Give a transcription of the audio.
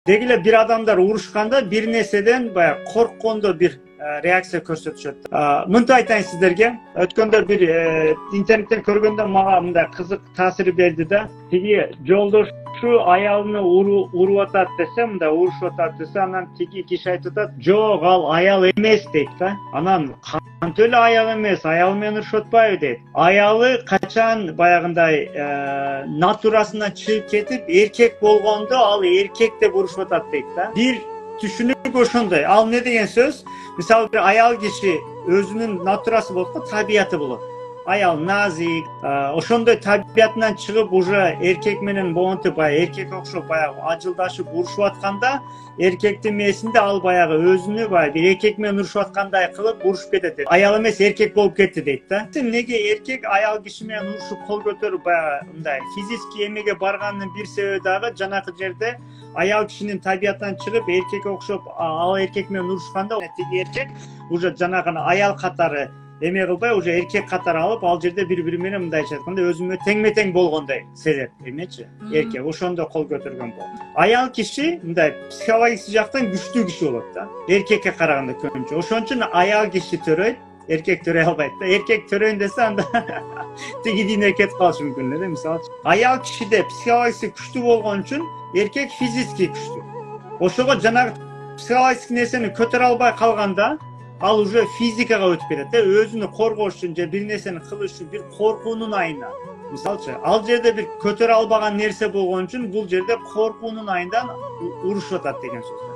Дегиле бир адамдар урушканда бир нерседен баягы корккондо бир реакция көрсөтүшөт. Мынтип айтайын сиздерге. Өткөндө бир интернеттен көргөндө мага мындай кызык таасир берди да. Тиги жолдошу аялыны уруп атат десе, мындай урушуп атат десе, анан тиги киши айтып атат, "Жок, ал аял эмес" дейт да. Анан кантип эле аял эмес, аялы менен урушуп атпайбы дейт. Аялы качан баягындай натурасынан чыгып кетип, эркек болгондо ал эркек деп урушуп атат дейт да. Бир түшүнүк ошондой. Ал не деген сөз? Мисалы бир аял киши өзүнүн натурасы болот го, табияты болот. Аял назик, ошондой табиятынан чыгып уже эркек менен монтип баягы эркекке окшоп баягы ажылдашып урушуп атканда, эркектин мээсинде ал баягы өзүнү баягы бир эркек менен урушуп аткандай кылып урушуп кетет дейт. Аял эмес, эркек болуп кетти дейт да. Эмнеге эркек аял киши менен урушуп кол көтөрүп баягы мындай физический эмеге барганынын бир себеби дагы жанакы жерде аял кишинин табиятынан чыгып эркекке окшоп ал эркек менен урушканда тиги эркек уже жанагы аял катары эме кылбай уже эркек катары алып, ал жерде бири-бири менен мындайча айтканда өзүмө теңме-тең болгондой сезет эмечи эркек. Ошондо кол көтөргөн болот. Аял киши мындай психологический жактан күчтүү киши болот да. Эркекке караганда көбүнчө. Ошон үчүн аял киши төрөйт, эркек төрөй албайт да. Эркек төрөйүн десе анда тиги дине кетип калышы мүмкүн эле, мисалы. Аял кишиде психологический күчтүү болгон үчүн эркек физический күчтүү. Ошого жанагы психологический нерсени көтөрө албай калганда, ал уже физикага өтүп кетет. Өзүнү коргош үчүн же бир нерсени кылыш үчүн бир коркуунун айынан. Мисалчы, ал жерде бир көтөрө албаган нерсе болгон үчүн бул жерде коркуунун айынан урушуп атат деген сөз.